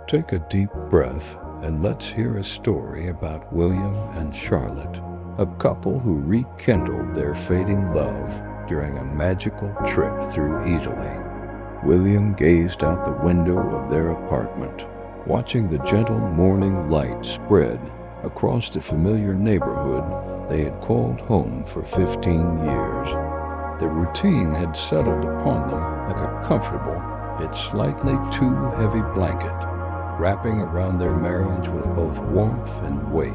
Take a deep breath and let's hear a story about William and Charlotte, a couple who rekindled their fading love during a magical trip through Italy. William gazed out the window of their apartment, watching the gentle morning light spread across the familiar neighborhood they had called home for 15 years. The routine had settled upon them like a comfortable, yet slightly too heavy blanket, wrapping around their marriage with both warmth and weight.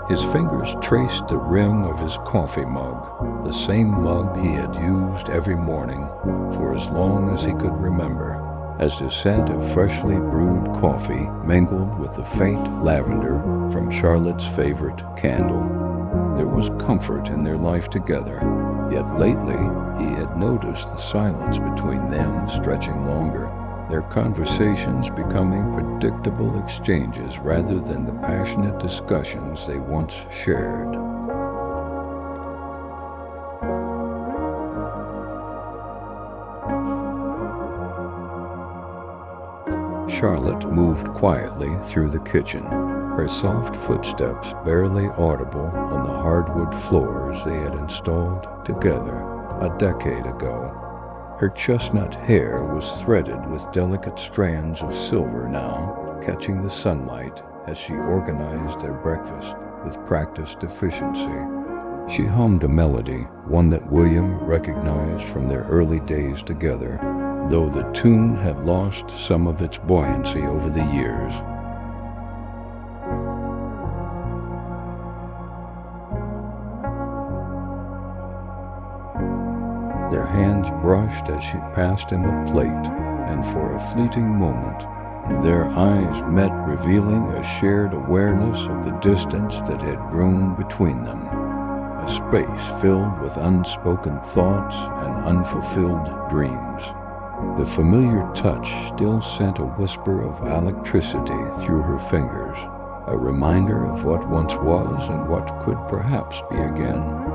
His fingers traced the rim of his coffee mug, the same mug he had used every morning for as long as he could remember, as the scent of freshly brewed coffee mingled with the faint lavender from Charlotte's favorite candle. There was comfort in their life together, yet lately he had noticed the silence between them stretching longer, their conversations becoming predictable exchanges rather than the passionate discussions they once shared. Charlotte moved quietly through the kitchen, her soft footsteps barely audible on the hardwood floors they had installed together a decade ago. Her chestnut hair was threaded with delicate strands of silver now, catching the sunlight as she organized their breakfast with practiced efficiency. She hummed a melody, one that William recognized from their early days together, though the tune had lost some of its buoyancy over the years. Their hands brushed as she passed him a plate, and for a fleeting moment, their eyes met, revealing a shared awareness of the distance that had grown between them, a space filled with unspoken thoughts and unfulfilled dreams. The familiar touch still sent a whisper of electricity through her fingers, a reminder of what once was and what could perhaps be again.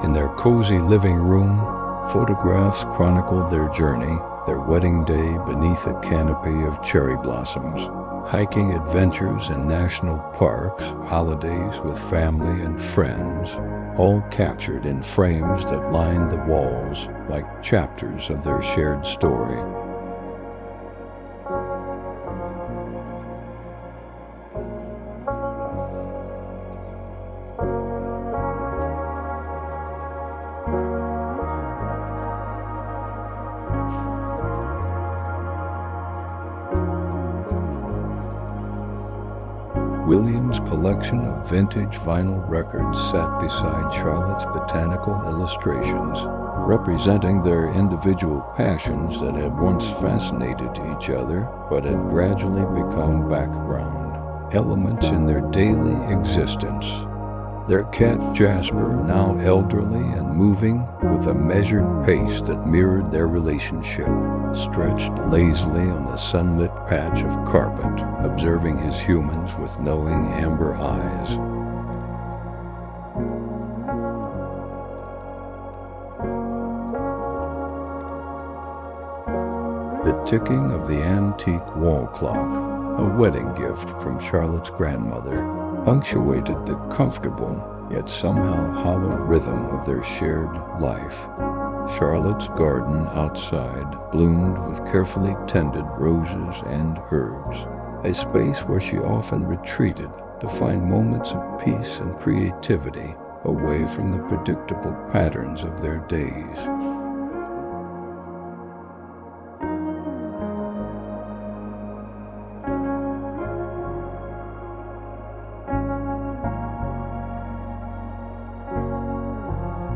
In their cozy living room, photographs chronicled their journey, their wedding day beneath a canopy of cherry blossoms, hiking adventures in national parks, holidays with family and friends, all captured in frames that lined the walls like chapters of their shared story. William's collection of vintage vinyl records sat beside Charlotte's botanical illustrations, representing their individual passions that had once fascinated each other but had gradually become background elements in their daily existence. Their cat Jasper, now elderly and moving with a measured pace that mirrored their relationship, stretched lazily on the sunlit patch of carpet, observing his humans with knowing amber eyes. The ticking of the antique wall clock, a wedding gift from Charlotte's grandmother, punctuated the comfortable yet somehow hollow rhythm of their shared life. Charlotte's garden outside bloomed with carefully tended roses and herbs, a space where she often retreated to find moments of peace and creativity away from the predictable patterns of their days.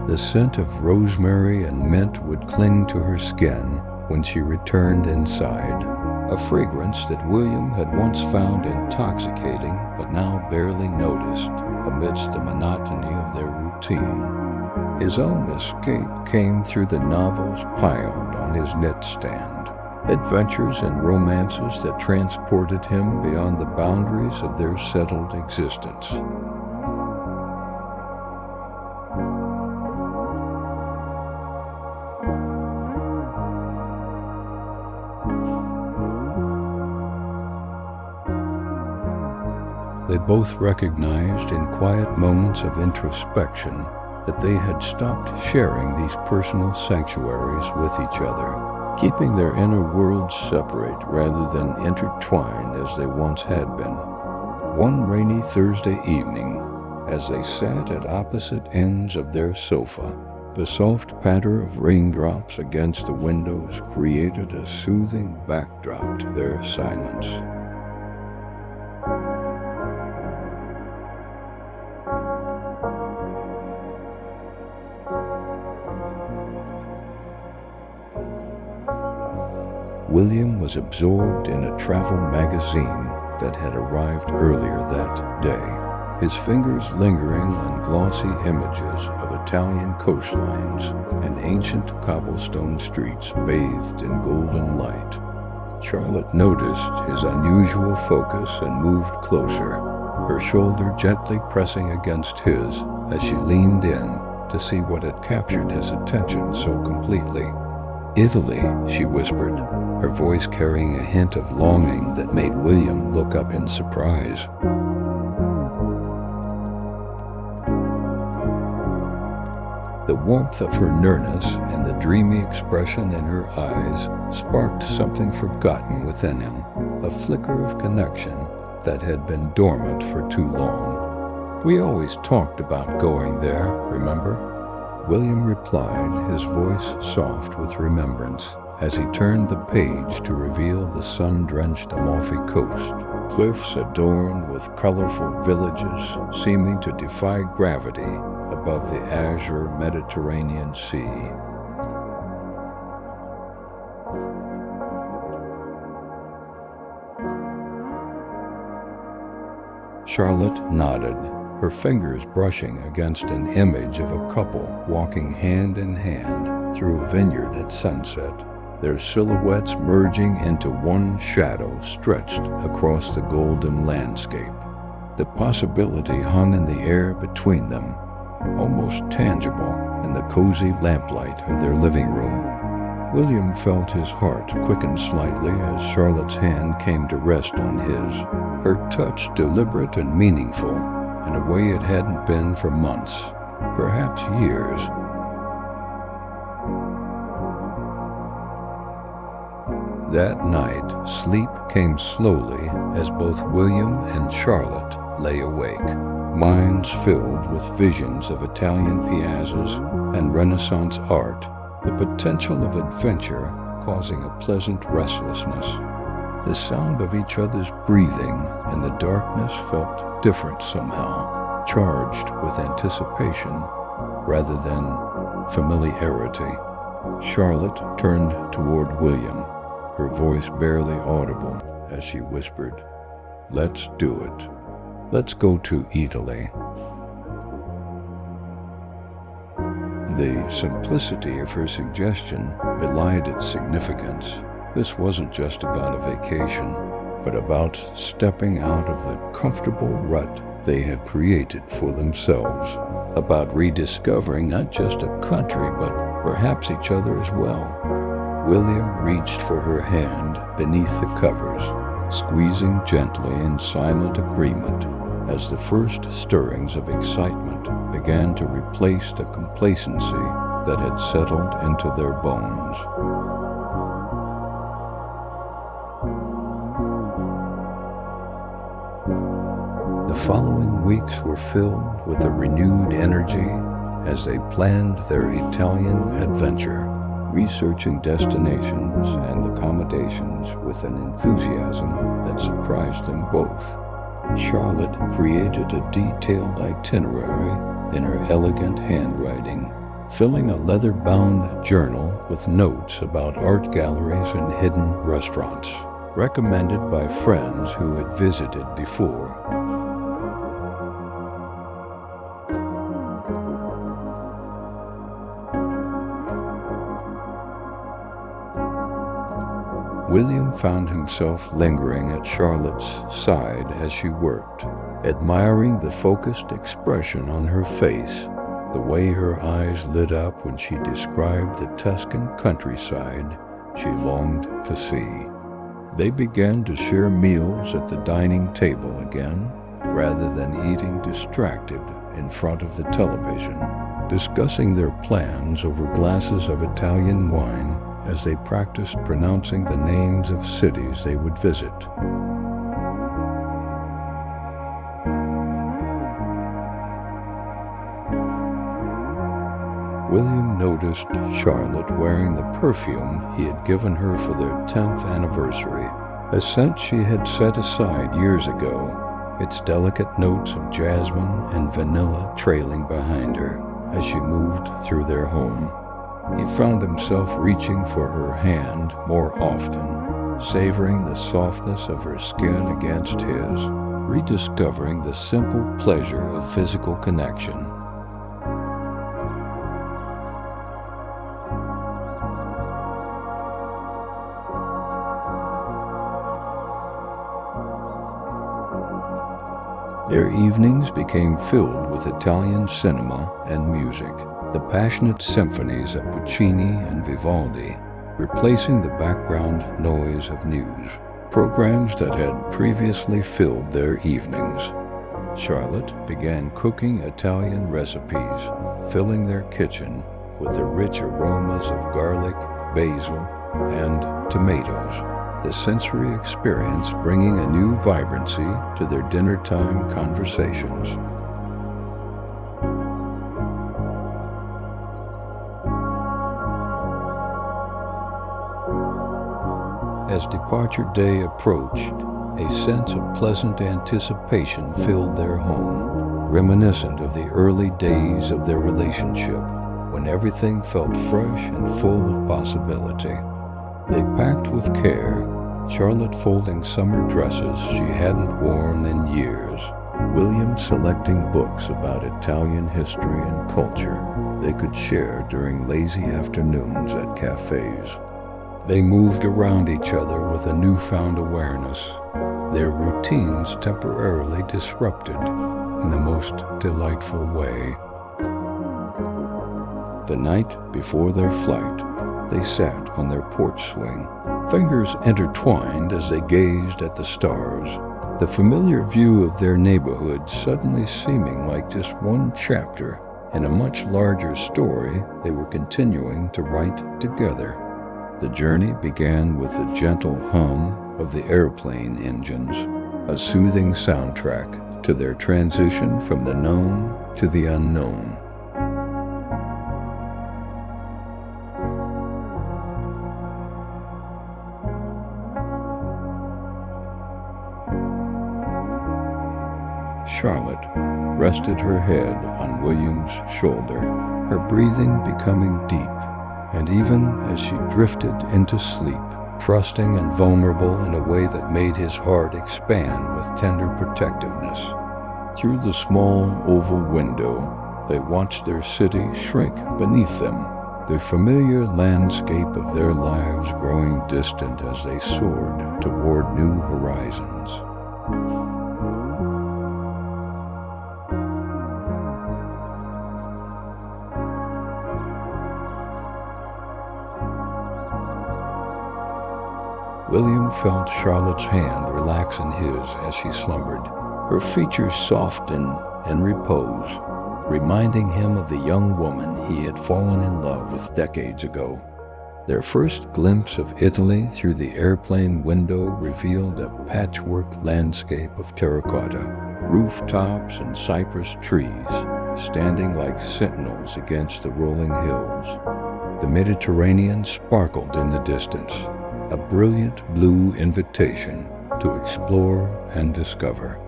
The scent of rosemary and mint would cling to her skin when she returned inside, a fragrance that William had once found intoxicating but now barely noticed amidst the monotony of their routine. His own escape came through the novels piled on his knit stand, adventures and romances that transported him beyond the boundaries of their settled existence. They both recognized in quiet moments of introspection that they had stopped sharing these personal sanctuaries with each other, keeping their inner worlds separate rather than intertwined as they once had been. One rainy Thursday evening, as they sat at opposite ends of their sofa, the soft patter of raindrops against the windows created a soothing backdrop to their silence. William was absorbed in a travel magazine that had arrived earlier that day, his fingers lingering on glossy images of Italian coastlines and ancient cobblestone streets bathed in golden light. Charlotte noticed his unusual focus and moved closer, her shoulder gently pressing against his as she leaned in to see what had captured his attention so completely. "Italy," she whispered, her voice carrying a hint of longing that made William look up in surprise. The warmth of her nearness and the dreamy expression in her eyes sparked something forgotten within him, a flicker of connection that had been dormant for too long. "We always talked about going there, remember?" William replied, his voice soft with remembrance, as he turned the page to reveal the sun-drenched Amalfi Coast, cliffs adorned with colorful villages seeming to defy gravity above the azure Mediterranean Sea. Charlotte nodded, her fingers brushing against an image of a couple walking hand in hand through a vineyard at sunset, their silhouettes merging into one shadow stretched across the golden landscape. The possibility hung in the air between them, almost tangible in the cozy lamplight of their living room. William felt his heart quicken slightly as Charlotte's hand came to rest on his, her touch deliberate and meaningful in a way it hadn't been for months, perhaps years. That night, sleep came slowly as both William and Charlotte lay awake, minds filled with visions of Italian piazzas and Renaissance art, the potential of adventure causing a pleasant restlessness. The sound of each other's breathing in the darkness felt different somehow, charged with anticipation rather than familiarity. Charlotte turned toward William, her voice barely audible as she whispered, "Let's do it. Let's go to Italy." The simplicity of her suggestion belied its significance. This wasn't just about a vacation, but about stepping out of the comfortable rut they had created for themselves, about rediscovering not just a country, but perhaps each other as well. William reached for her hand beneath the covers, squeezing gently in silent agreement as the first stirrings of excitement began to replace the complacency that had settled into their bones. The following weeks were filled with a renewed energy as they planned their Italian adventure, researching destinations and accommodations with an enthusiasm that surprised them both. Charlotte created a detailed itinerary in her elegant handwriting, filling a leather-bound journal with notes about art galleries and hidden restaurants, recommended by friends who had visited before. William found himself lingering at Charlotte's side as she worked, admiring the focused expression on her face, the way her eyes lit up when she described the Tuscan countryside she longed to see. They began to share meals at the dining table again, rather than eating distracted in front of the television, discussing their plans over glasses of Italian wine as they practiced pronouncing the names of cities they would visit. William noticed Charlotte wearing the perfume he had given her for their 10th anniversary, a scent she had set aside years ago, its delicate notes of jasmine and vanilla trailing behind her as she moved through their home. He found himself reaching for her hand more often, savoring the softness of her skin against his, rediscovering the simple pleasure of physical connection. Their evenings became filled with Italian cinema and music, the passionate symphonies of Puccini and Vivaldi, replacing the background noise of news, programs that had previously filled their evenings. Charlotte began cooking Italian recipes, filling their kitchen with the rich aromas of garlic, basil, and tomatoes, the sensory experience bringing a new vibrancy to their dinner-time conversations. As departure day approached, a sense of pleasant anticipation filled their home, reminiscent of the early days of their relationship, when everything felt fresh and full of possibility. They packed with care, Charlotte folding summer dresses she hadn't worn in years, William selecting books about Italian history and culture they could share during lazy afternoons at cafes. They moved around each other with a newfound awareness, their routines temporarily disrupted in the most delightful way. The night before their flight, they sat on their porch swing, fingers intertwined as they gazed at the stars, the familiar view of their neighborhood suddenly seeming like just one chapter in a much larger story they were continuing to write together. The journey began with the gentle hum of the airplane engines, a soothing soundtrack to their transition from the known to the unknown. Charlotte rested her head on William's shoulder, her breathing becoming deep, and even as she drifted into sleep, trusting and vulnerable in a way that made his heart expand with tender protectiveness. Through the small oval window, they watched their city shrink beneath them, the familiar landscape of their lives growing distant as they soared toward new horizons. William felt Charlotte's hand relax in his as she slumbered, her features soften in repose, reminding him of the young woman he had fallen in love with decades ago. Their first glimpse of Italy through the airplane window revealed a patchwork landscape of terracotta, rooftops and cypress trees standing like sentinels against the rolling hills. The Mediterranean sparkled in the distance, a brilliant blue invitation to explore and discover.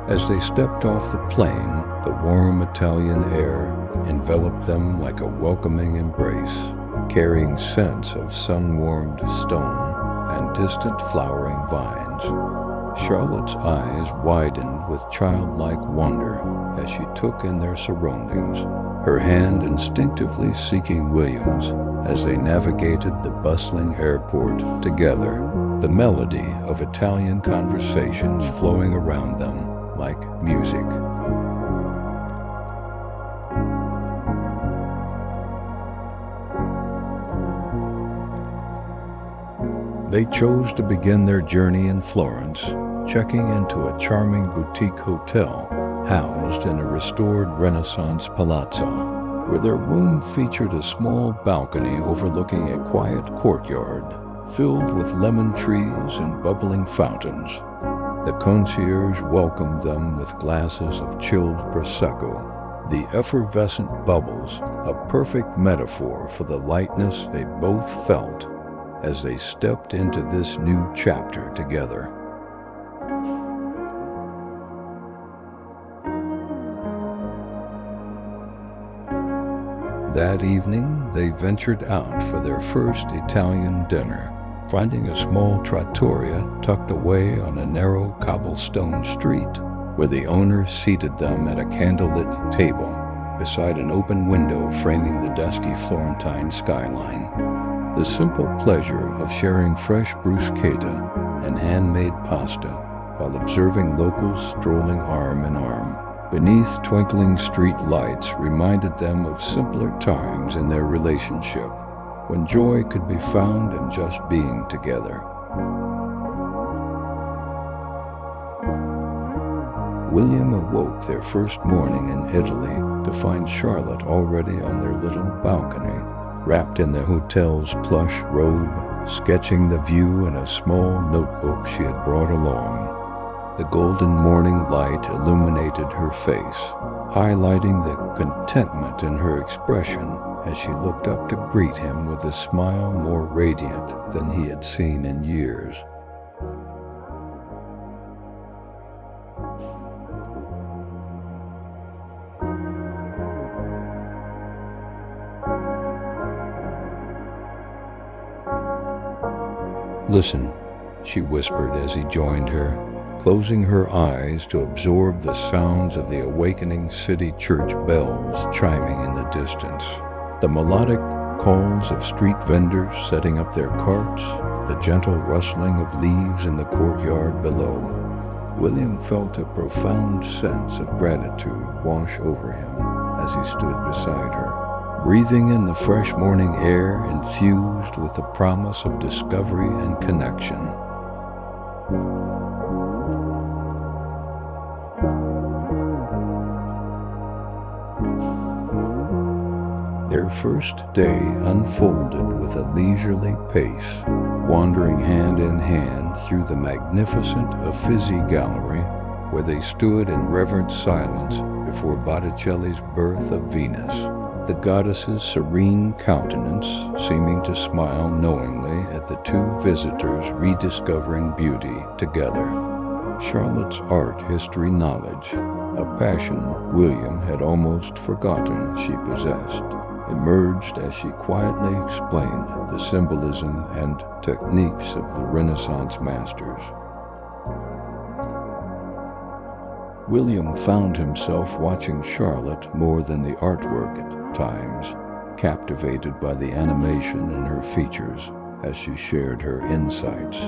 As they stepped off the plane, the warm Italian air enveloped them like a welcoming embrace, carrying scents of sun-warmed stone and distant flowering vines. Charlotte's eyes widened with childlike wonder as she took in their surroundings, her hand instinctively seeking William's as they navigated the bustling airport together, the melody of Italian conversations flowing around them like music. They chose to begin their journey in Florence, checking into a charming boutique hotel housed in a restored Renaissance palazzo, where their room featured a small balcony overlooking a quiet courtyard filled with lemon trees and bubbling fountains. The concierge welcomed them with glasses of chilled Prosecco, the effervescent bubbles, a perfect metaphor for the lightness they both felt as they stepped into this new chapter together. That evening, they ventured out for their first Italian dinner, finding a small trattoria tucked away on a narrow cobblestone street, where the owner seated them at a candlelit table beside an open window framing the dusky Florentine skyline. The simple pleasure of sharing fresh bruschetta and handmade pasta while observing locals strolling arm in arm beneath twinkling street lights reminded them of simpler times in their relationship, when joy could be found in just being together. William awoke their first morning in Italy to find Charlotte already on their little balcony, wrapped in the hotel's plush robe, sketching the view in a small notebook she had brought along. The golden morning light illuminated her face, highlighting the contentment in her expression as she looked up to greet him with a smile more radiant than he had seen in years. "Listen," she whispered as he joined her, closing her eyes to absorb the sounds of the awakening city church bells chiming in the distance, the melodic calls of street vendors setting up their carts, the gentle rustling of leaves in the courtyard below. William felt a profound sense of gratitude wash over him as he stood beside her, breathing in the fresh morning air infused with the promise of discovery and connection. Their first day unfolded with a leisurely pace, wandering hand in hand through the magnificent Uffizi Gallery, where they stood in reverent silence before Botticelli's Birth of Venus, the goddess's serene countenance seeming to smile knowingly at the two visitors rediscovering beauty together. Charlotte's art history knowledge, a passion William had almost forgotten she possessed, emerged as she quietly explained the symbolism and techniques of the Renaissance masters. William found himself watching Charlotte more than the artwork at times, captivated by the animation in her features as she shared her insights,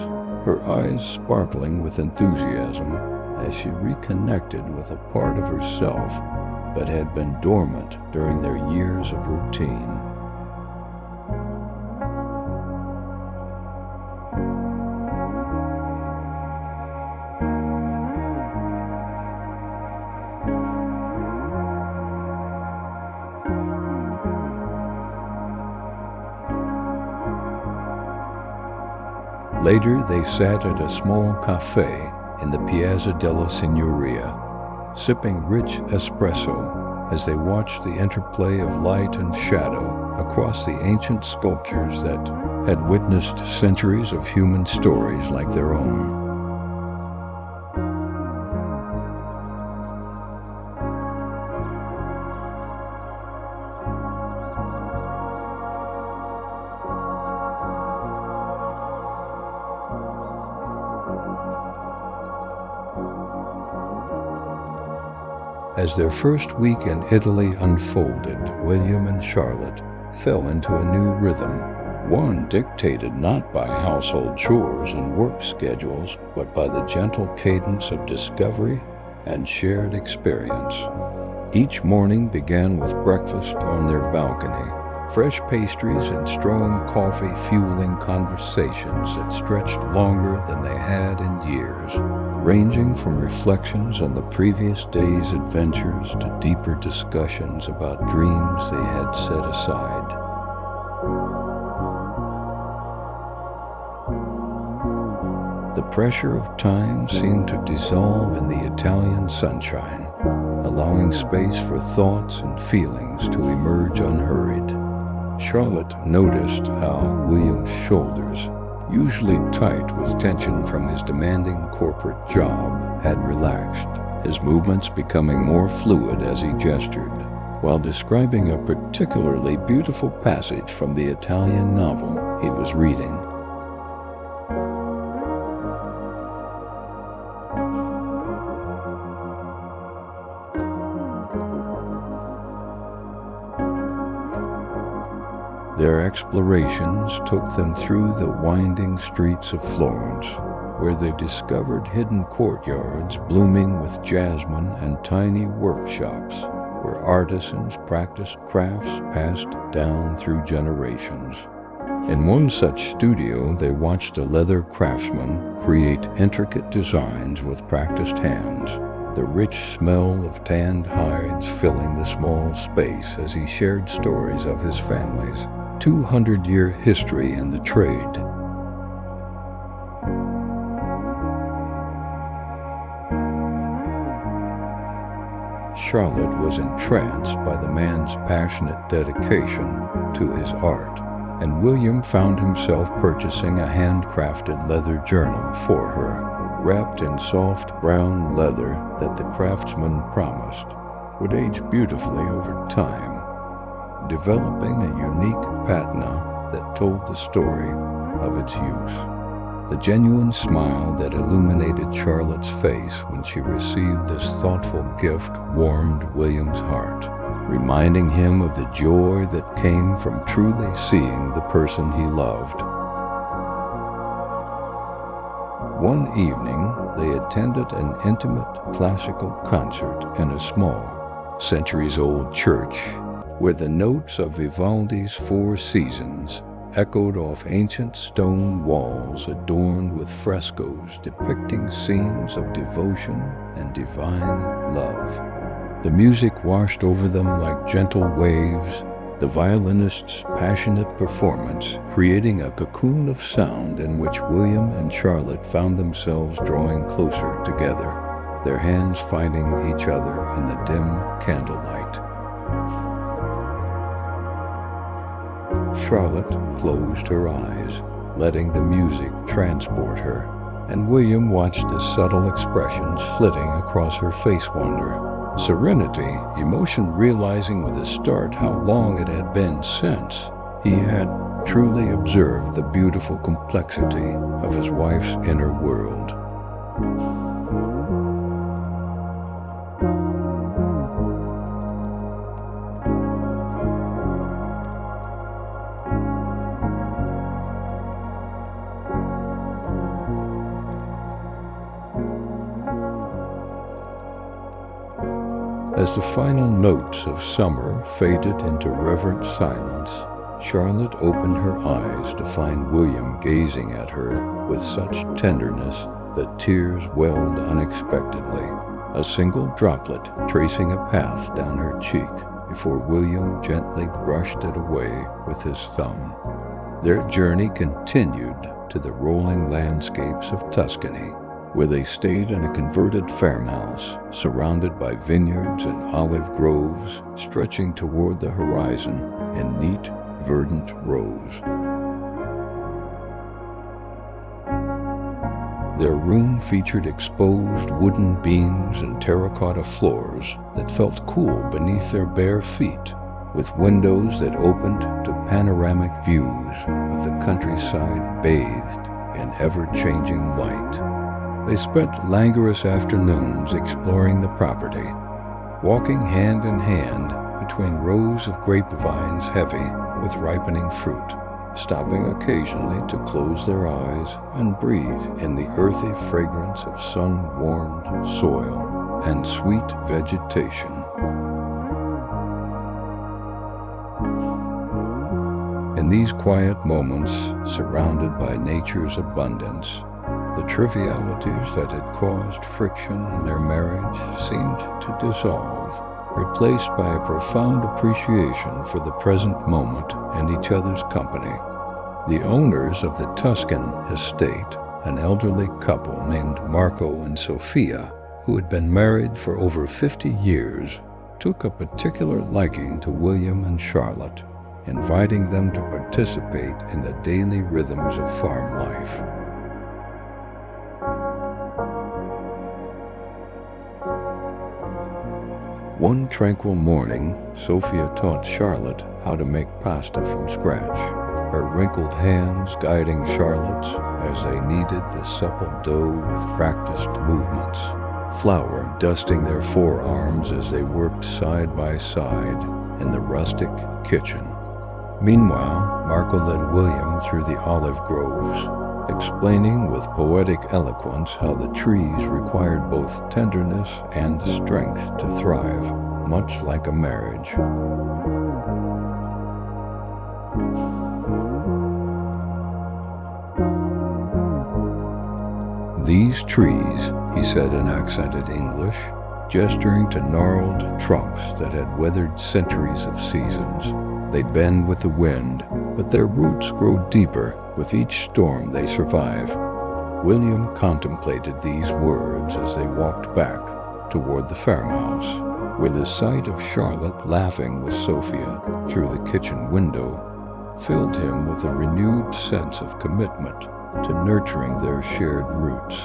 her eyes sparkling with enthusiasm as she reconnected with a part of herself that had been dormant during their years of routine. Later, they sat at a small cafe in the Piazza della Signoria, sipping rich espresso as they watched the interplay of light and shadow across the ancient sculptures that had witnessed centuries of human stories like their own. As their first week in Italy unfolded, William and Charlotte fell into a new rhythm, one dictated not by household chores and work schedules, but by the gentle cadence of discovery and shared experience. Each morning began with breakfast on their balcony, fresh pastries and strong coffee fueling conversations that stretched longer than they had in years, ranging from reflections on the previous day's adventures to deeper discussions about dreams they had set aside. The pressure of time seemed to dissolve in the Italian sunshine, allowing space for thoughts and feelings to emerge unhurried. Charlotte noticed how William's shoulders, usually tight with tension from his demanding corporate job, had relaxed, his movements becoming more fluid as he gestured, while describing a particularly beautiful passage from the Italian novel he was reading. Their explorations took them through the winding streets of Florence, where they discovered hidden courtyards blooming with jasmine and tiny workshops where artisans practiced crafts passed down through generations. In one such studio, they watched a leather craftsman create intricate designs with practiced hands, the rich smell of tanned hides filling the small space as he shared stories of his family's 200-year history in the trade. Charlotte was entranced by the man's passionate dedication to his art, and William found himself purchasing a handcrafted leather journal for her, wrapped in soft brown leather that the craftsman promised would age beautifully over time, developing a unique patina that told the story of its use. The genuine smile that illuminated Charlotte's face when she received this thoughtful gift warmed William's heart, reminding him of the joy that came from truly seeing the person he loved. One evening, they attended an intimate classical concert in a small, centuries-old church where the notes of Vivaldi's Four Seasons echoed off ancient stone walls adorned with frescoes depicting scenes of devotion and divine love. The music washed over them like gentle waves, the violinist's passionate performance creating a cocoon of sound in which William and Charlotte found themselves drawing closer together, their hands finding each other in the dim candlelight. Charlotte closed her eyes, letting the music transport her, and William watched the subtle expressions flitting across her face wonder, serenity, emotion realizing with a start how long it had been since he had truly observed the beautiful complexity of his wife's inner world. As the final notes of summer faded into reverent silence, Charlotte opened her eyes to find William gazing at her with such tenderness that tears welled unexpectedly, a single droplet tracing a path down her cheek before William gently brushed it away with his thumb. Their journey continued to the rolling landscapes of Tuscany, where they stayed in a converted farmhouse surrounded by vineyards and olive groves stretching toward the horizon in neat, verdant rows. Their room featured exposed wooden beams and terracotta floors that felt cool beneath their bare feet, with windows that opened to panoramic views of the countryside bathed in ever-changing light. They spent languorous afternoons exploring the property, walking hand in hand between rows of grapevines heavy with ripening fruit, stopping occasionally to close their eyes and breathe in the earthy fragrance of sun-warmed soil and sweet vegetation. In these quiet moments, surrounded by nature's abundance, the trivialities that had caused friction in their marriage seemed to dissolve, replaced by a profound appreciation for the present moment and each other's company. The owners of the Tuscan estate, an elderly couple named Marco and Sofia, who had been married for over 50 years, took a particular liking to William and Charlotte, inviting them to participate in the daily rhythms of farm life. One tranquil morning, Sophia taught Charlotte how to make pasta from scratch, her wrinkled hands guiding Charlotte's as they kneaded the supple dough with practiced movements, flour dusting their forearms as they worked side by side in the rustic kitchen. Meanwhile, Marco led William through the olive groves, explaining with poetic eloquence how the trees required both tenderness and strength to thrive, much like a marriage. These trees, he said in accented English, gesturing to gnarled trunks that had weathered centuries of seasons. They bend with the wind, but their roots grow deeper with each storm they survive. William contemplated these words as they walked back toward the farmhouse, where the sight of Charlotte laughing with Sophia through the kitchen window filled him with a renewed sense of commitment to nurturing their shared roots.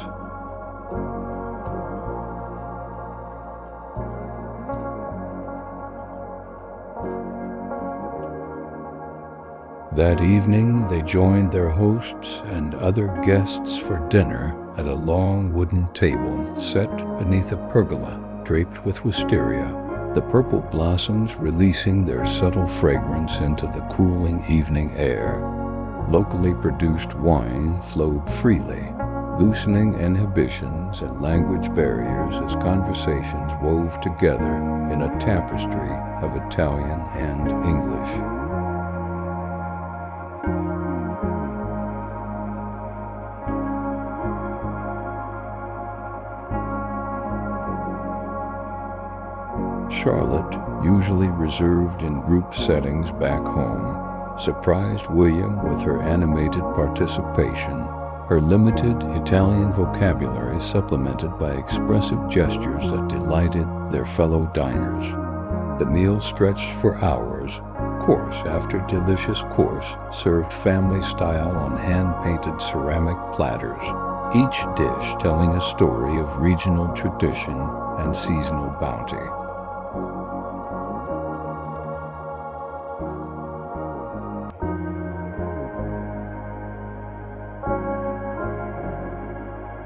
That evening, they joined their hosts and other guests for dinner at a long wooden table set beneath a pergola draped with wisteria, the purple blossoms releasing their subtle fragrance into the cooling evening air. Locally produced wine flowed freely, loosening inhibitions and language barriers as conversations wove together in a tapestry of Italian and English. Charlotte, usually reserved in group settings back home, surprised William with her animated participation, her limited Italian vocabulary supplemented by expressive gestures that delighted their fellow diners. The meal stretched for hours, course after delicious course, served family style on hand-painted ceramic platters, each dish telling a story of regional tradition and seasonal bounty.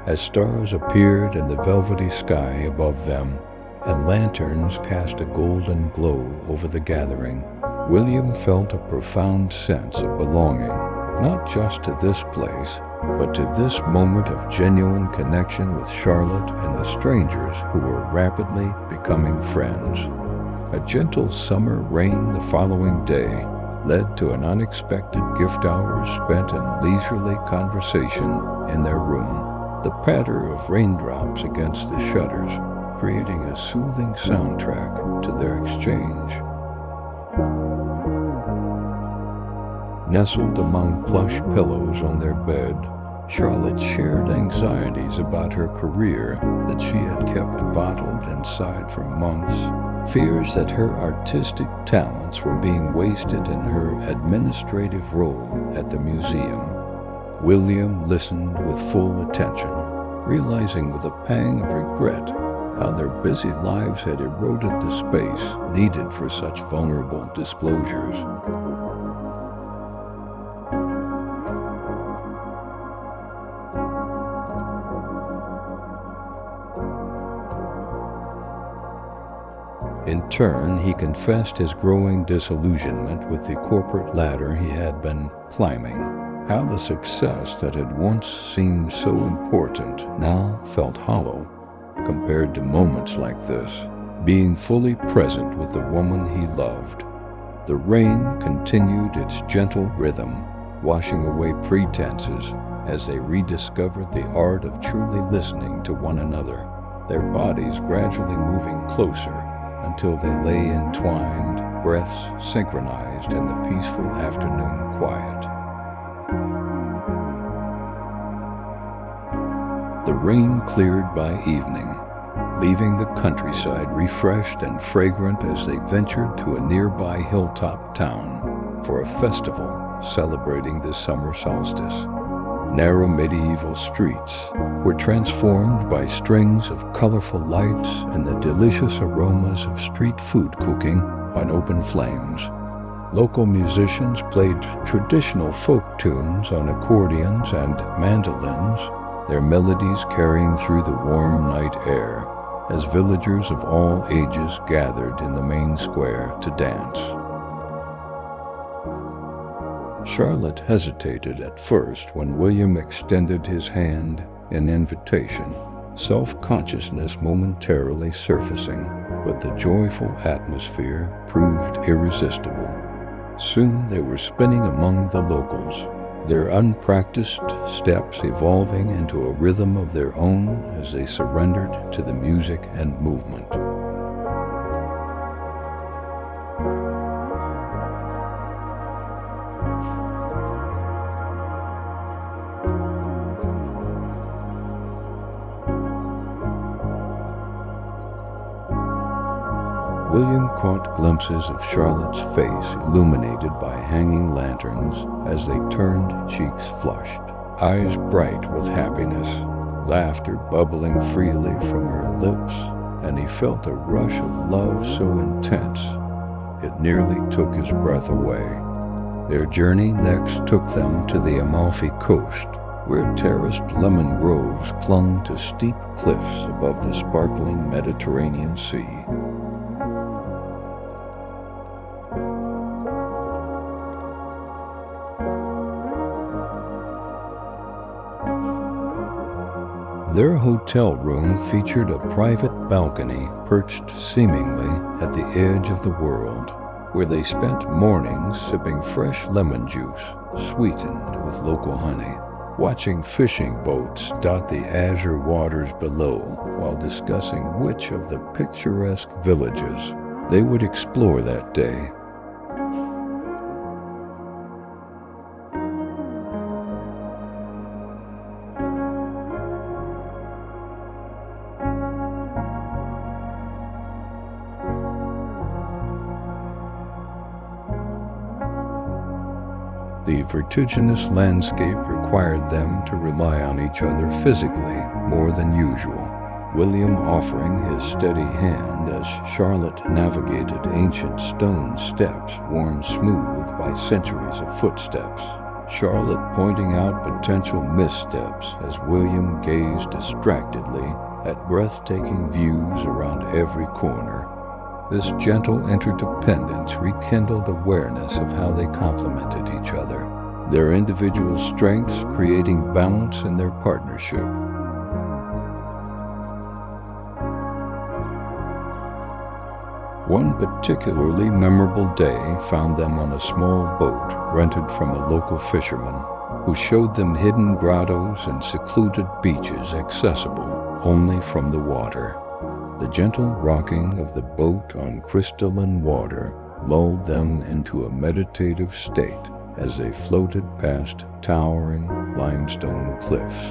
As stars appeared in the velvety sky above them, and lanterns cast a golden glow over the gathering, William felt a profound sense of belonging, not just to this place, but to this moment of genuine connection with Charlotte and the strangers who were rapidly becoming friends. A gentle summer rain the following day led to an unexpected gift hour spent in leisurely conversation in their room, the patter of raindrops against the shutters creating a soothing soundtrack to their exchange. Nestled among plush pillows on their bed, Charlotte shared anxieties about her career that she had kept bottled inside for months, fears that her artistic talents were being wasted in her administrative role at the museum. William listened with full attention, realizing with a pang of regret how their busy lives had eroded the space needed for such vulnerable disclosures. In turn, he confessed his growing disillusionment with the corporate ladder he had been climbing, how the success that had once seemed so important now felt hollow compared to moments like this, being fully present with the woman he loved. The rain continued its gentle rhythm, washing away pretenses as they rediscovered the art of truly listening to one another, their bodies gradually moving closer until they lay entwined, breaths synchronized in the peaceful afternoon quiet. The rain cleared by evening, leaving the countryside refreshed and fragrant as they ventured to a nearby hilltop town for a festival celebrating the summer solstice. Narrow medieval streets were transformed by strings of colorful lights and the delicious aromas of street food cooking on open flames. Local musicians played traditional folk tunes on accordions and mandolins, their melodies carrying through the warm night air as villagers of all ages gathered in the main square to dance. Charlotte hesitated at first when William extended his hand in invitation, self-consciousness momentarily surfacing, but the joyful atmosphere proved irresistible. Soon they were spinning among the locals, their unpracticed steps evolving into a rhythm of their own as they surrendered to the music and movement. William caught glimpses of Charlotte's face illuminated by hanging lanterns as they turned cheeks flushed, eyes bright with happiness, laughter bubbling freely from her lips, and he felt a rush of love so intense it nearly took his breath away. Their journey next took them to the Amalfi Coast, where terraced lemon groves clung to steep cliffs above the sparkling Mediterranean Sea. Their hotel room featured a private balcony perched seemingly at the edge of the world, where they spent mornings sipping fresh lemon juice sweetened with local honey, watching fishing boats dot the azure waters below while discussing which of the picturesque villages they would explore that day. The vertiginous landscape required them to rely on each other physically more than usual, William offering his steady hand as Charlotte navigated ancient stone steps worn smooth by centuries of footsteps, Charlotte pointing out potential missteps as William gazed distractedly at breathtaking views around every corner. This gentle interdependence rekindled awareness of how they complemented each other, their individual strengths creating balance in their partnership. One particularly memorable day found them on a small boat rented from a local fisherman, who showed them hidden grottos and secluded beaches accessible only from the water. The gentle rocking of the boat on crystalline water lulled them into a meditative state as they floated past towering limestone cliffs,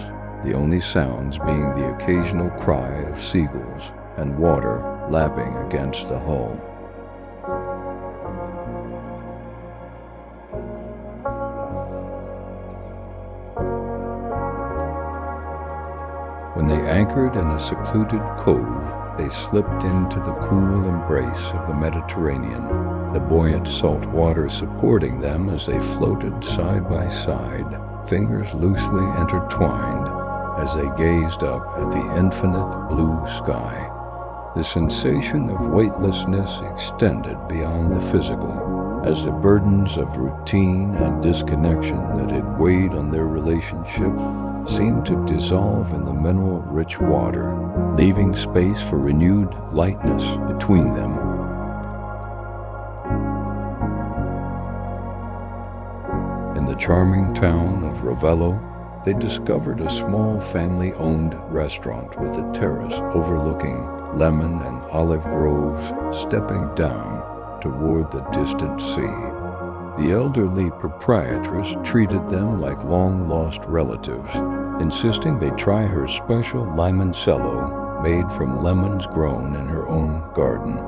the only sounds being the occasional cry of seagulls and water lapping against the hull. When they anchored in a secluded cove, they slipped into the cool embrace of the Mediterranean, the buoyant salt water supporting them as they floated side by side, fingers loosely intertwined as they gazed up at the infinite blue sky. The sensation of weightlessness extended beyond the physical, as the burdens of routine and disconnection that had weighed on their relationship seemed to dissolve in the mineral-rich water, leaving space for renewed lightness between them. In the charming town of Ravello, they discovered a small family-owned restaurant with a terrace overlooking lemon and olive groves stepping down toward the distant sea. The elderly proprietress treated them like long-lost relatives, insisting they try her special limoncello made from lemons grown in her own garden.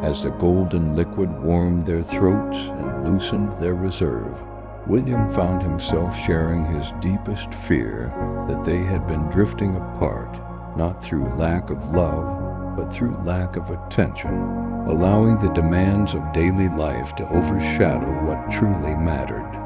As the golden liquid warmed their throats and loosened their reserve, William found himself sharing his deepest fear that they had been drifting apart, not through lack of love, but through lack of attention, allowing the demands of daily life to overshadow what truly mattered.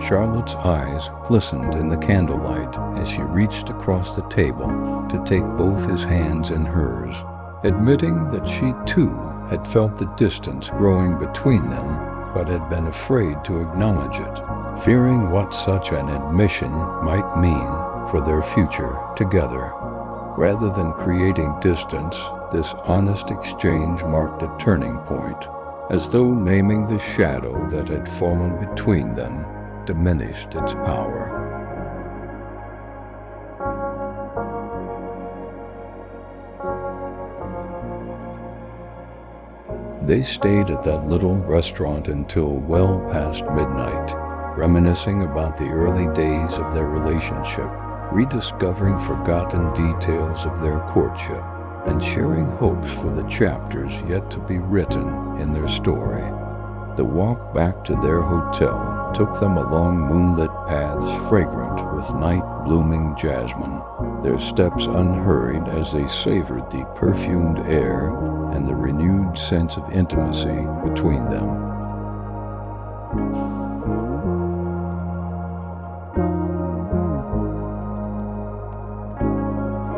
Charlotte's eyes glistened in the candlelight as she reached across the table to take both his hands in hers, admitting that she too had felt the distance growing between them, but had been afraid to acknowledge it, fearing what such an admission might mean for their future together. Rather than creating distance, this honest exchange marked a turning point, as though naming the shadow that had fallen between them diminished its power. They stayed at that little restaurant until well past midnight, reminiscing about the early days of their relationship, rediscovering forgotten details of their courtship, and sharing hopes for the chapters yet to be written in their story. The walk back to their hotel took them along moonlit paths fragrant with night-blooming jasmine, their steps unhurried as they savored the perfumed air and the renewed sense of intimacy between them.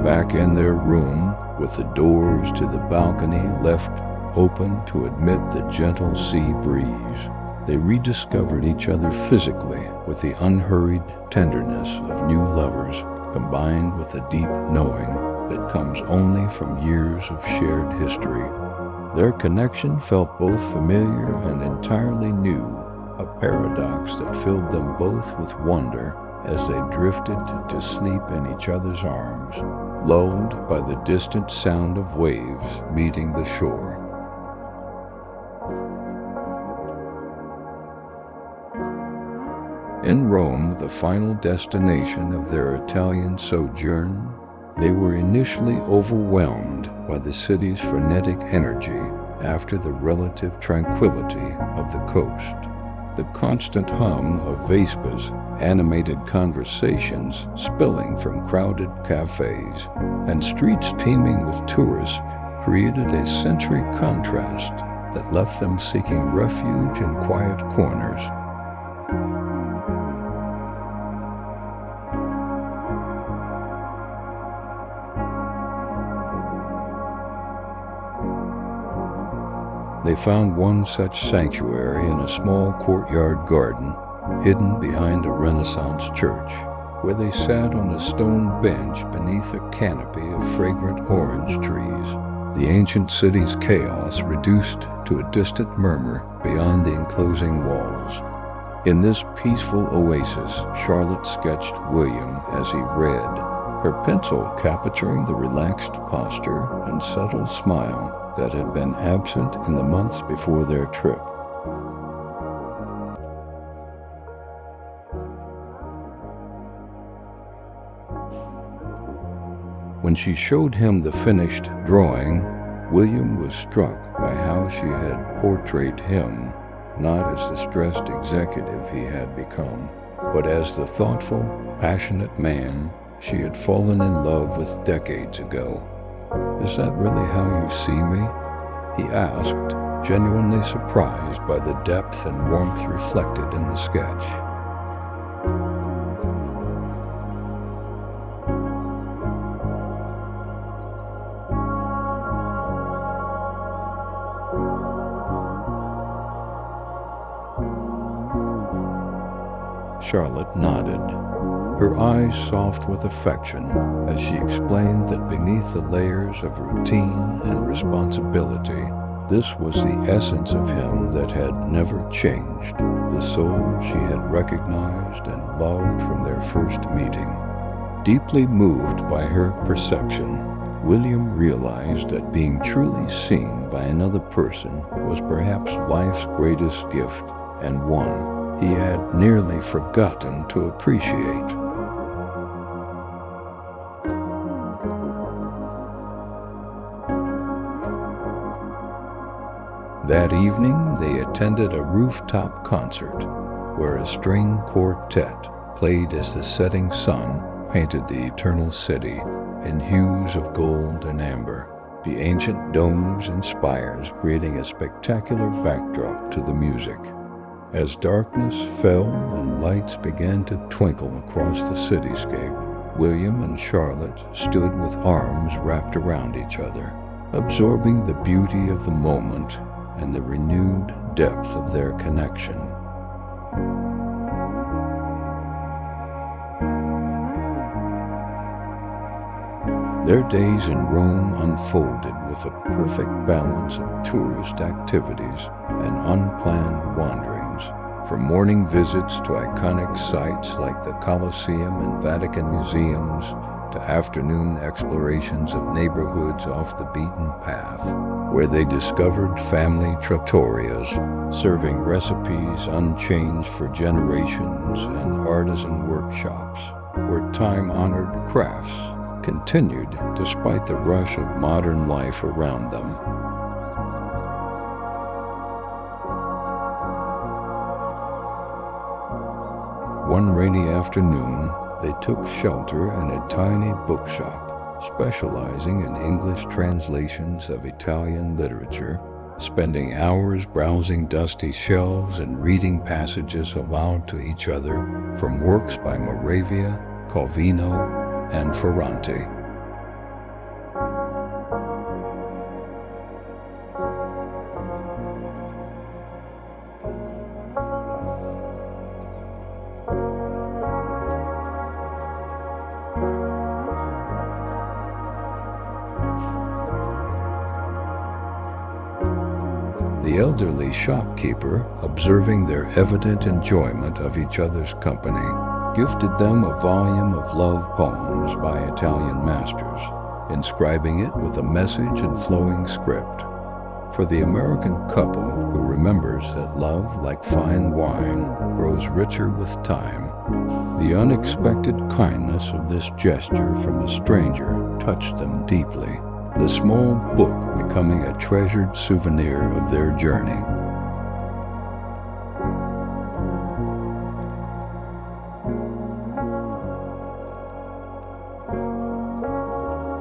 Back in their room, with the doors to the balcony left open to admit the gentle sea breeze, they rediscovered each other physically with the unhurried tenderness of new lovers, combined with the deep knowing that comes only from years of shared history. Their connection felt both familiar and entirely new, a paradox that filled them both with wonder as they drifted to sleep in each other's arms, lulled by the distant sound of waves meeting the shore. In Rome, the final destination of their Italian sojourn, they were initially overwhelmed by the city's frenetic energy after the relative tranquility of the coast. The constant hum of Vespa's animated conversations spilling from crowded cafes and streets teeming with tourists created a sensory contrast that left them seeking refuge in quiet corners. They found one such sanctuary in a small courtyard garden hidden behind a Renaissance church, where they sat on a stone bench beneath a canopy of fragrant orange trees, the ancient city's chaos reduced to a distant murmur beyond the enclosing walls. In this peaceful oasis, Charlotte sketched William as he read, her pencil capturing the relaxed posture and subtle smile that had been absent in the months before their trip. When she showed him the finished drawing, William was struck by how she had portrayed him, not as the stressed executive he had become, but as the thoughtful, passionate man she had fallen in love with decades ago. "Is that really how you see me?" he asked, genuinely surprised by the depth and warmth reflected in the sketch. Charlotte nodded, her eyes soft with affection as she explained that beneath the layers of routine and responsibility, this was the essence of him that had never changed, the soul she had recognized and loved from their first meeting. Deeply moved by her perception, William realized that being truly seen by another person was perhaps life's greatest gift, and one he had nearly forgotten to appreciate. That evening, they attended a rooftop concert where a string quartet played as the setting sun painted the eternal city in hues of gold and amber, the ancient domes and spires creating a spectacular backdrop to the music. As darkness fell and lights began to twinkle across the cityscape, William and Charlotte stood with arms wrapped around each other, absorbing the beauty of the moment and the renewed depth of their connection. Their days in Rome unfolded with a perfect balance of tourist activities and unplanned wanderings, from morning visits to iconic sites like the Colosseum and Vatican museums, to afternoon explorations of neighborhoods off the beaten path, where they discovered family trattorias, serving recipes unchanged for generations, and artisan workshops, where time-honored crafts continued despite the rush of modern life around them. One rainy afternoon, they took shelter in a tiny bookshop specializing in English translations of Italian literature, spending hours browsing dusty shelves and reading passages aloud to each other from works by Moravia, Calvino, and Ferrante. The elderly shopkeeper, observing their evident enjoyment of each other's company, gifted them a volume of love poems by Italian masters, inscribing it with a message and flowing script. For the American couple who remembers that love, like fine wine, grows richer with time, the unexpected kindness of this gesture from a stranger touched them deeply, the small book becoming a treasured souvenir of their journey.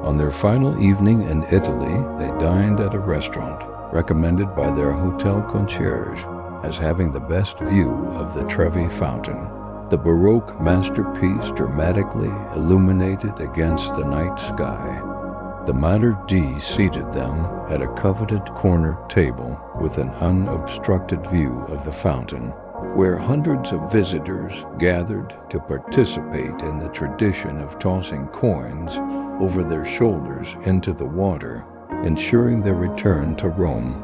On their final evening in Italy, they dined at a restaurant recommended by their hotel concierge as having the best view of the Trevi Fountain, the Baroque masterpiece dramatically illuminated against the night sky. The Mater D seated them at a coveted corner table with an unobstructed view of the fountain, where hundreds of visitors gathered to participate in the tradition of tossing coins over their shoulders into the water, ensuring their return to Rome.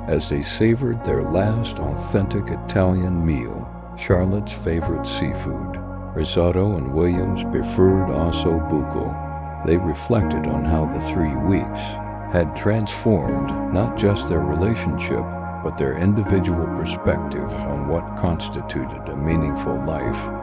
As they savored their last authentic Italian meal, Charlotte's favorite seafood, risotto, and William's preferred osso buco, they reflected on how the 3 weeks had transformed not just their relationship, but their individual perspectives on what constituted a meaningful life.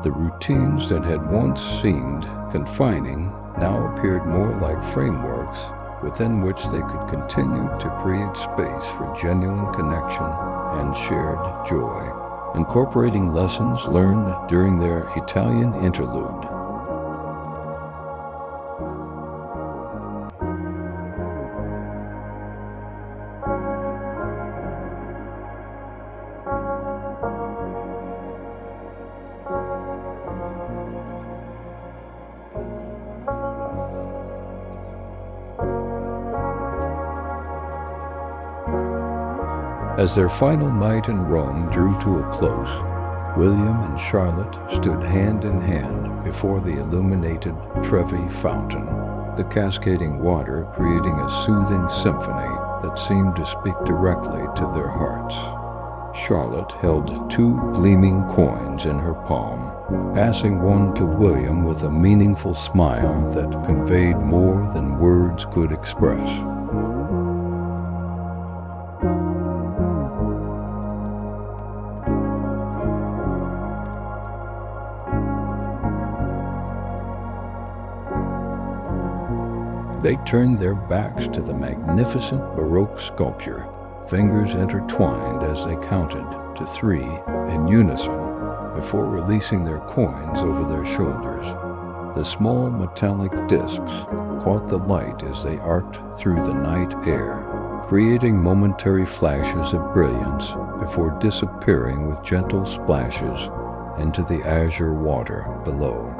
The routines that had once seemed confining now appeared more like frameworks within which they could continue to create space for genuine connection and shared joy, incorporating lessons learned during their Italian interlude. As their final night in Rome drew to a close, William and Charlotte stood hand in hand before the illuminated Trevi fountain, the cascading water creating a soothing symphony that seemed to speak directly to their hearts. Charlotte held 2 gleaming coins in her palm, passing one to William with a meaningful smile that conveyed more than words could express. They turned their backs to the magnificent Baroque sculpture, fingers intertwined as they counted to 3 in unison before releasing their coins over their shoulders. The small metallic discs caught the light as they arced through the night air, creating momentary flashes of brilliance before disappearing with gentle splashes into the azure water below.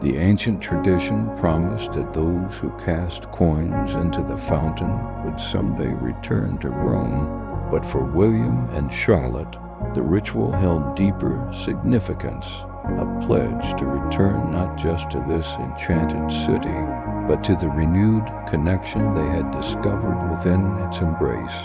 The ancient tradition promised that those who cast coins into the fountain would someday return to Rome, but for William and Charlotte, the ritual held deeper significance, a pledge to return not just to this enchanted city, but to the renewed connection they had discovered within its embrace.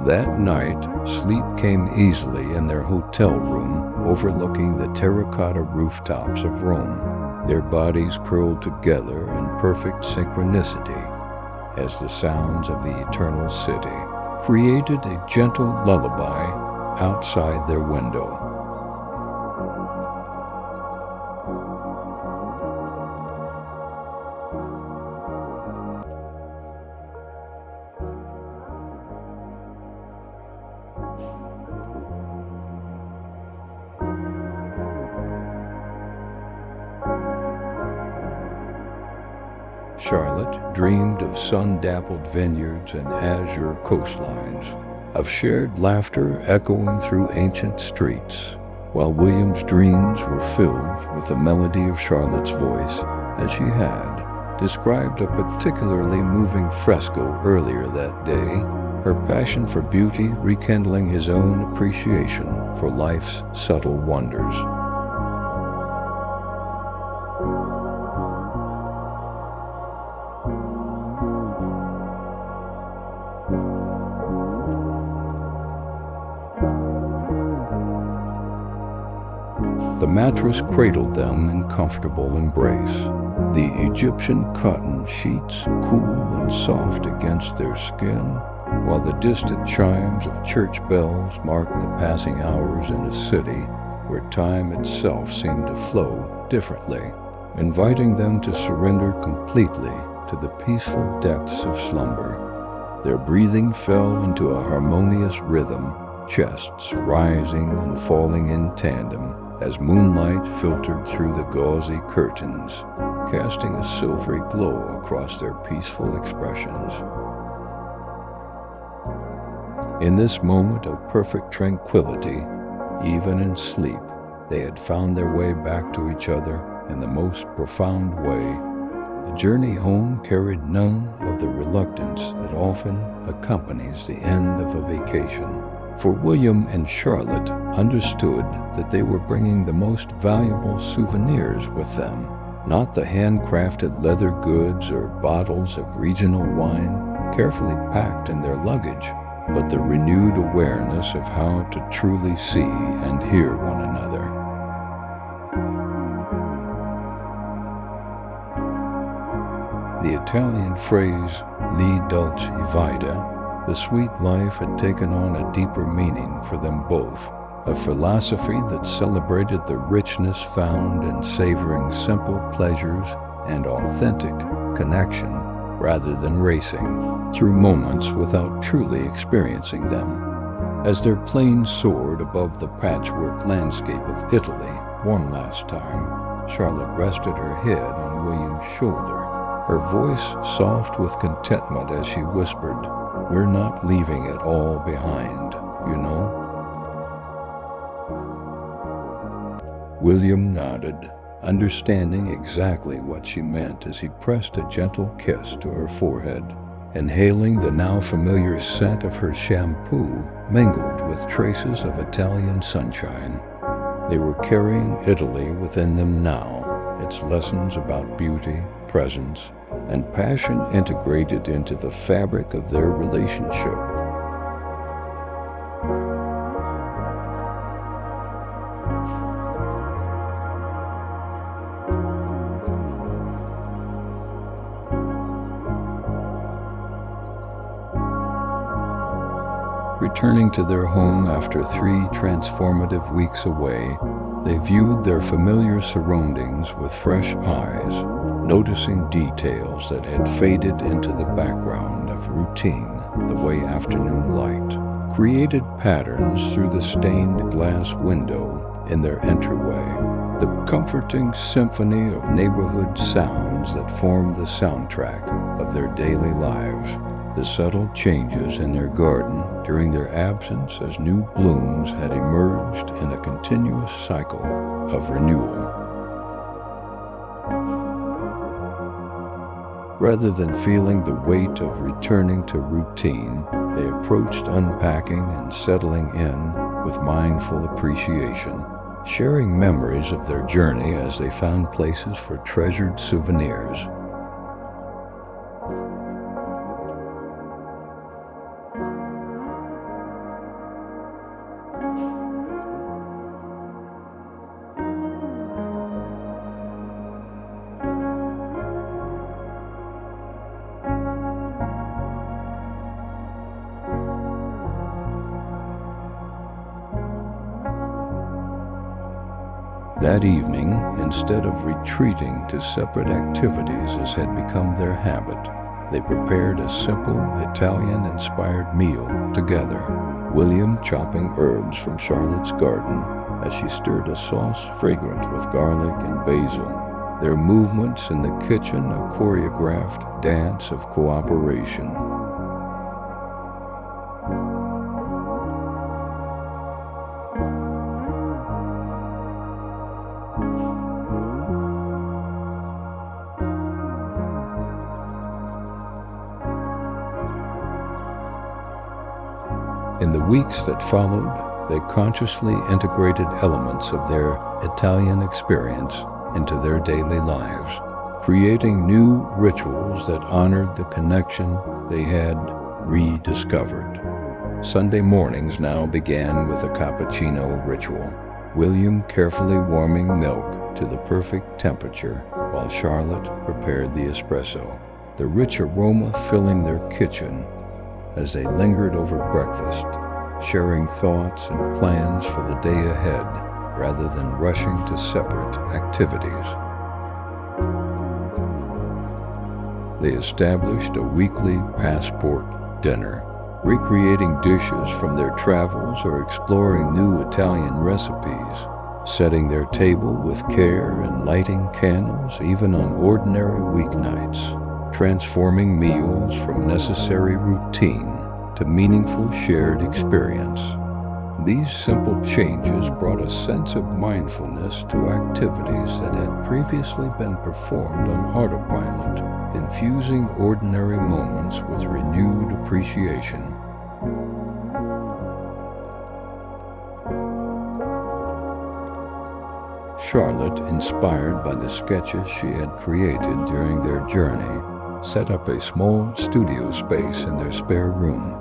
That night, sleep came easily in their hotel room overlooking the terracotta rooftops of Rome, their bodies curled together in perfect synchronicity as the sounds of the eternal city created a gentle lullaby outside their window. Charlotte dreamed of sun-dappled vineyards and azure coastlines, of shared laughter echoing through ancient streets, while William's dreams were filled with the melody of Charlotte's voice as she had described a particularly moving fresco earlier that day, her passion for beauty rekindling his own appreciation for life's subtle wonders. The mattress cradled them in comfortable embrace, the Egyptian cotton sheets cool and soft against their skin, while the distant chimes of church bells marked the passing hours in a city where time itself seemed to flow differently, inviting them to surrender completely to the peaceful depths of slumber. Their breathing fell into a harmonious rhythm, chests rising and falling in tandem, as moonlight filtered through the gauzy curtains, casting a silvery glow across their peaceful expressions. In this moment of perfect tranquility, even in sleep, they had found their way back to each other in the most profound way. The journey home carried none of the reluctance that often accompanies the end of a vacation, for William and Charlotte understood that they were bringing the most valuable souvenirs with them, not the handcrafted leather goods or bottles of regional wine carefully packed in their luggage, but the renewed awareness of how to truly see and hear one another. The Italian phrase, "li dolce vita," the sweet life, had taken on a deeper meaning for them both, a philosophy that celebrated the richness found in savoring simple pleasures and authentic connection rather than racing through moments without truly experiencing them. As their plane soared above the patchwork landscape of Italy one last time, Charlotte rested her head on William's shoulder, her voice soft with contentment as she whispered, "We're not leaving it all behind, you know." William nodded, understanding exactly what she meant as he pressed a gentle kiss to her forehead, inhaling the now familiar scent of her shampoo mingled with traces of Italian sunshine. They were carrying Italy within them now, its lessons about beauty, presence, and passion integrated into the fabric of their relationship. Returning to their home after 3 transformative weeks away, they viewed their familiar surroundings with fresh eyes, noticing details that had faded into the background of routine the way afternoon light created patterns through the stained glass window in their entryway, the comforting symphony of neighborhood sounds that formed the soundtrack of their daily lives, the subtle changes in their garden during their absence as new blooms had emerged in a continuous cycle of renewal. Rather than feeling the weight of returning to routine, they approached unpacking and settling in with mindful appreciation, sharing memories of their journey as they found places for treasured souvenirs. That evening, instead of retreating to separate activities as had become their habit, they prepared a simple Italian-inspired meal together, William chopping herbs from Charlotte's garden as she stirred a sauce fragrant with garlic and basil, their movements in the kitchen a choreographed dance of cooperation. In the weeks that followed, they consciously integrated elements of their Italian experience into their daily lives, creating new rituals that honored the connection they had rediscovered. Sunday mornings now began with a cappuccino ritual, William carefully warming milk to the perfect temperature while Charlotte prepared the espresso, the rich aroma filling their kitchen as they lingered over breakfast, sharing thoughts and plans for the day ahead rather than rushing to separate activities. They established a weekly passport dinner, recreating dishes from their travels or exploring new Italian recipes, setting their table with care and lighting candles even on ordinary weeknights, transforming meals from necessary routine to meaningful shared experience. These simple changes brought a sense of mindfulness to activities that had previously been performed on autopilot, infusing ordinary moments with renewed appreciation. Charlotte, inspired by the sketches she had created during their journey, set up a small studio space in their spare room,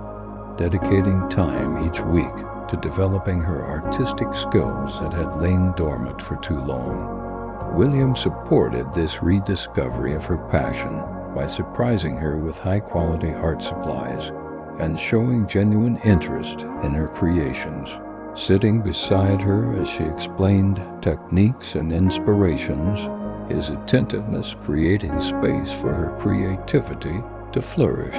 dedicating time each week to developing her artistic skills that had lain dormant for too long. William supported this rediscovery of her passion by surprising her with high-quality art supplies and showing genuine interest in her creations. Sitting beside her as she explained techniques and inspirations, his attentiveness creating space for her creativity to flourish.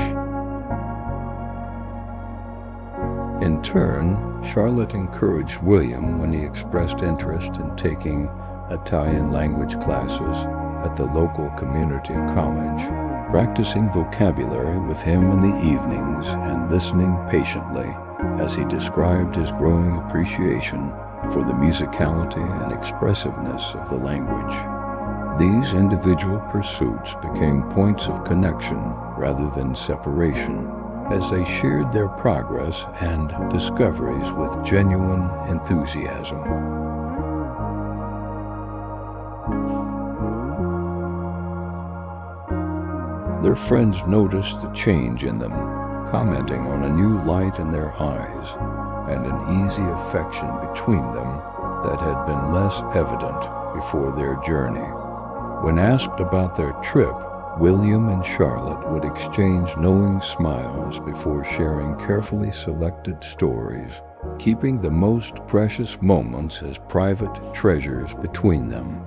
In turn, Charlotte encouraged William when he expressed interest in taking Italian language classes at the local community college, practicing vocabulary with him in the evenings and listening patiently as he described his growing appreciation for the musicality and expressiveness of the language. These individual pursuits became points of connection rather than separation, as they shared their progress and discoveries with genuine enthusiasm. Their friends noticed the change in them, commenting on a new light in their eyes and an easy affection between them that had been less evident before their journey. When asked about their trip, William and Charlotte would exchange knowing smiles before sharing carefully selected stories, keeping the most precious moments as private treasures between them.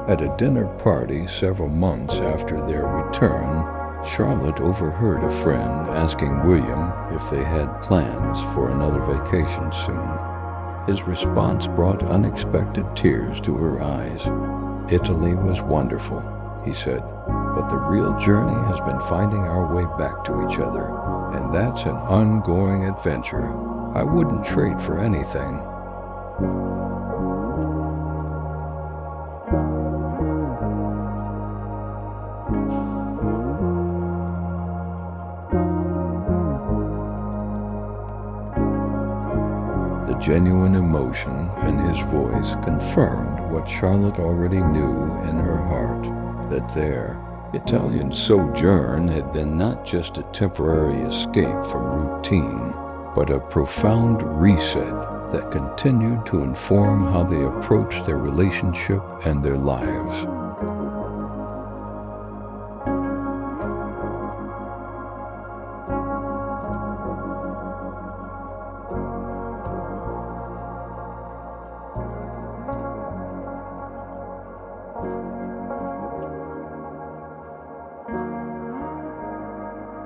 At a dinner party several months after their return, Charlotte overheard a friend asking William if they had plans for another vacation soon. His response brought unexpected tears to her eyes. "Italy was wonderful," he said, "but the real journey has been finding our way back to each other, and that's an ongoing adventure I wouldn't trade for anything." The genuine emotion in his voice confirmed what Charlotte already knew in her heart, that their Italian sojourn had been not just a temporary escape from routine, but a profound reset that continued to inform how they approached their relationship and their lives.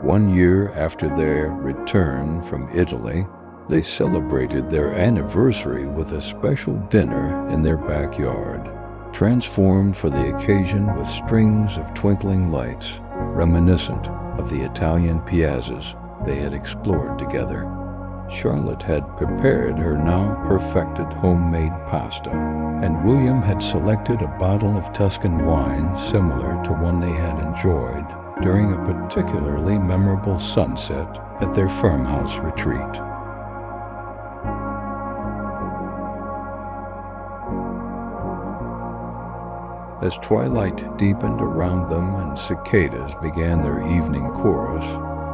One year after their return from Italy, they celebrated their anniversary with a special dinner in their backyard, transformed for the occasion with strings of twinkling lights, reminiscent of the Italian piazzas they had explored together. Charlotte had prepared her now perfected homemade pasta, and William had selected a bottle of Tuscan wine similar to one they had enjoyed during a particularly memorable sunset at their farmhouse retreat. As twilight deepened around them and cicadas began their evening chorus,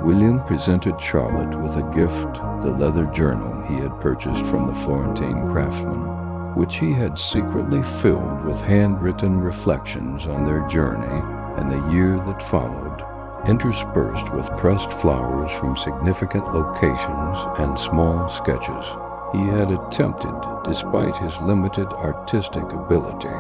William presented Charlotte with a gift, the leather journal he had purchased from the Florentine craftsman, which he had secretly filled with handwritten reflections on their journey and the year that followed, interspersed with pressed flowers from significant locations and small sketches he had attempted, despite his limited artistic ability,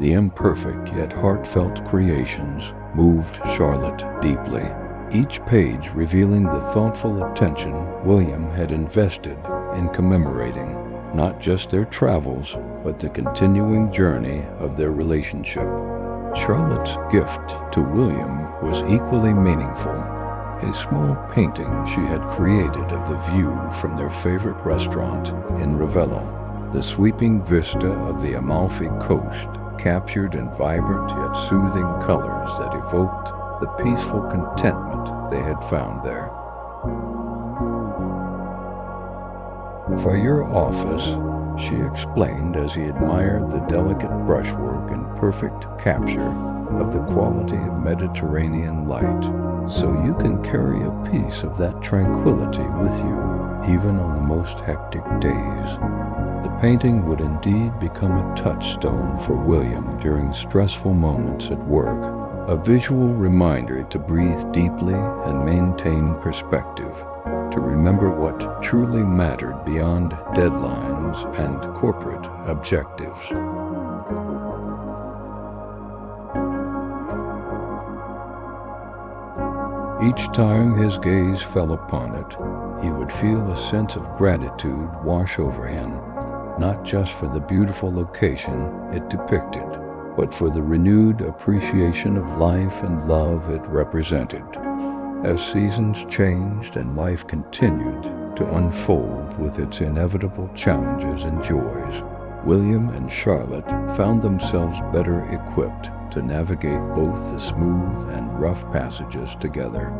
The imperfect yet heartfelt creations moved Charlotte deeply, each page revealing the thoughtful attention William had invested in commemorating not just their travels, but the continuing journey of their relationship. Charlotte's gift to William was equally meaningful. A small painting she had created of the view from their favorite restaurant in Ravello, the sweeping vista of the Amalfi Coast, captured in vibrant yet soothing colors that evoked the peaceful contentment they had found there. "For your office," she explained as he admired the delicate brushwork and perfect capture of the quality of Mediterranean light, "so you can carry a piece of that tranquility with you, even on the most hectic days." The painting would indeed become a touchstone for William during stressful moments at work, a visual reminder to breathe deeply and maintain perspective, to remember what truly mattered beyond deadlines and corporate objectives. Each time his gaze fell upon it, he would feel a sense of gratitude wash over him, not just for the beautiful location it depicted, but for the renewed appreciation of life and love it represented. As seasons changed and life continued to unfold with its inevitable challenges and joys, William and Charlotte found themselves better equipped to navigate both the smooth and rough passages together.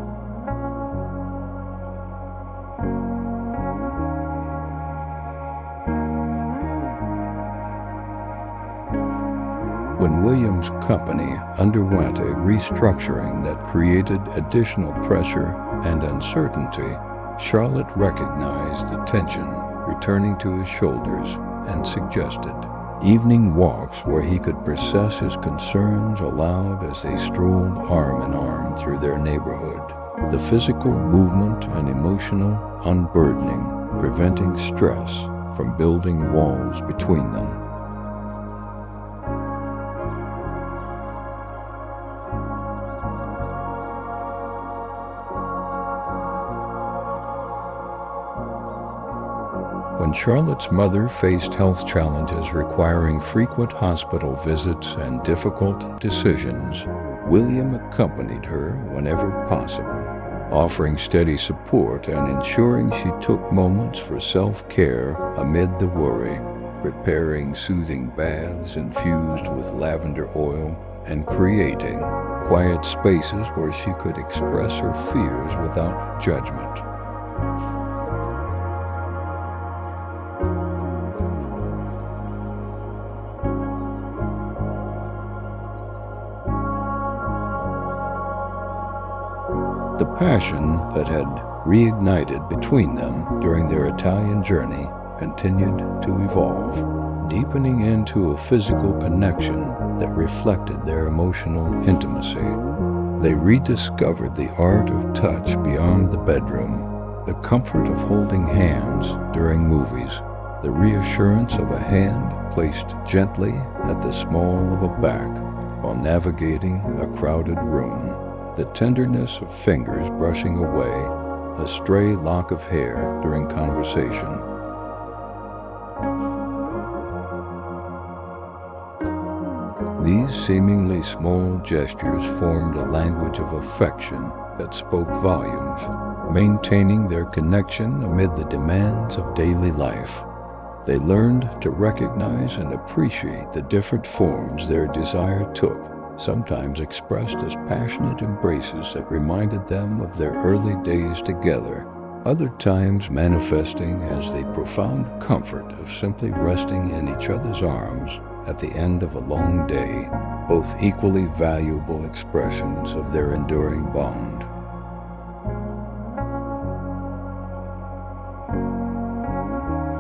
When William's company underwent a restructuring that created additional pressure and uncertainty, Charlotte recognized the tension returning to his shoulders and suggested evening walks where he could process his concerns aloud as they strolled arm in arm through their neighborhood, the physical movement and emotional unburdening preventing stress from building walls between them. When Charlotte's mother faced health challenges requiring frequent hospital visits and difficult decisions, William accompanied her whenever possible, offering steady support and ensuring she took moments for self-care amid the worry, preparing soothing baths infused with lavender oil and creating quiet spaces where she could express her fears without judgment. The passion that had reignited between them during their Italian journey continued to evolve, deepening into a physical connection that reflected their emotional intimacy. They rediscovered the art of touch beyond the bedroom, the comfort of holding hands during movies, the reassurance of a hand placed gently at the small of a back while navigating a crowded room, the tenderness of fingers brushing away a stray lock of hair during conversation. These seemingly small gestures formed a language of affection that spoke volumes, maintaining their connection amid the demands of daily life. They learned to recognize and appreciate the different forms their desire took, sometimes expressed as passionate embraces that reminded them of their early days together, other times manifesting as the profound comfort of simply resting in each other's arms at the end of a long day, both equally valuable expressions of their enduring bond.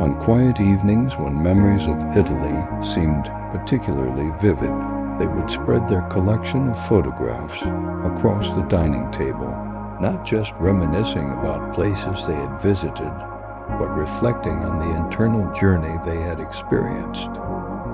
On quiet evenings when memories of Italy seemed particularly vivid, they would spread their collection of photographs across the dining table, not just reminiscing about places they had visited, but reflecting on the internal journey they had experienced.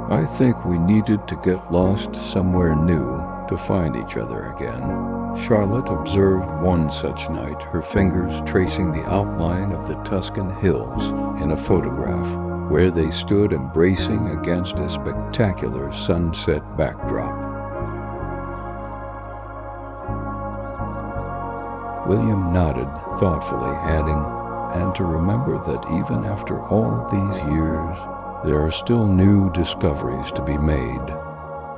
I think we needed to get lost somewhere new to find each other again. Charlotte observed one such night, her fingers tracing the outline of the Tuscan hills in a photograph, where they stood embracing against a spectacular sunset backdrop. William nodded thoughtfully, adding, "And to remember that even after all these years, there are still new discoveries to be made."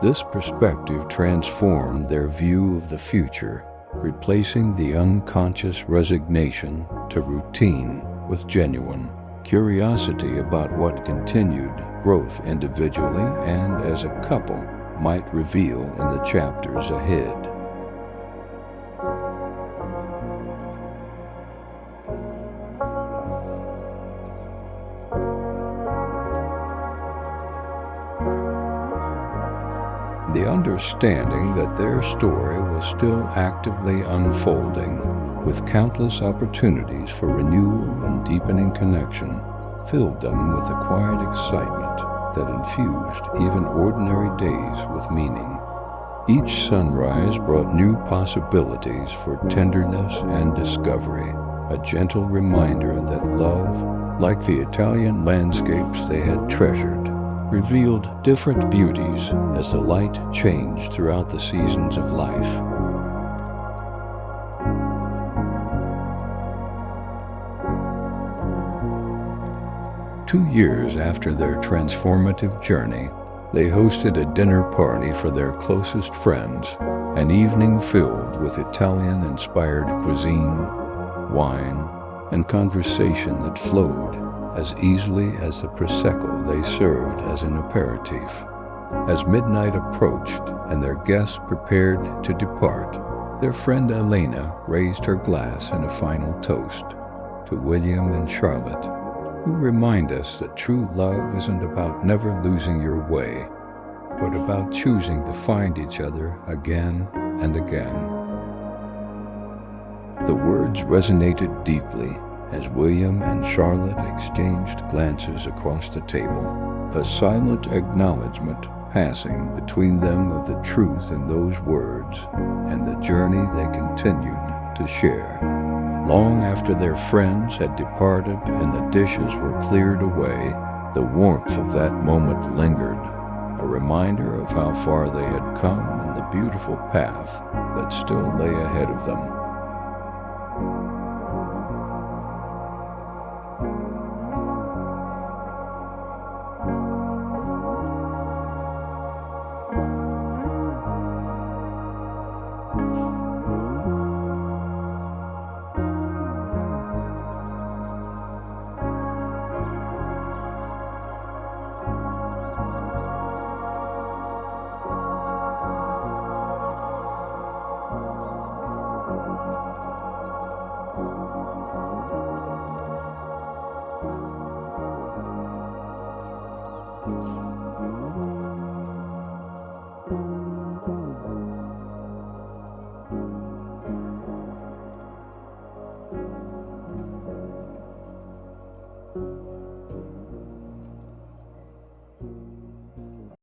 This perspective transformed their view of the future, replacing the unconscious resignation to routine with genuine curiosity about what continued growth individually and as a couple might reveal in the chapters ahead. The understanding that their story was still actively unfolding, with countless opportunities for renewal and deepening connection, filled them with a quiet excitement that infused even ordinary days with meaning. Each sunrise brought new possibilities for tenderness and discovery, a gentle reminder that love, like the Italian landscapes they had treasured, revealed different beauties as the light changed throughout the seasons of life. Two years after their transformative journey, they hosted a dinner party for their closest friends, an evening filled with Italian-inspired cuisine, wine, and conversation that flowed as easily as the Prosecco they served as an aperitif. As midnight approached and their guests prepared to depart, their friend Elena raised her glass in a final toast to William and Charlotte, who remind us that true love isn't about never losing your way, but about choosing to find each other again and again. The words resonated deeply as William and Charlotte exchanged glances across the table, a silent acknowledgement passing between them of the truth in those words and the journey they continued to share. Long after their friends had departed and the dishes were cleared away, the warmth of that moment lingered, a reminder of how far they had come and the beautiful path that still lay ahead of them.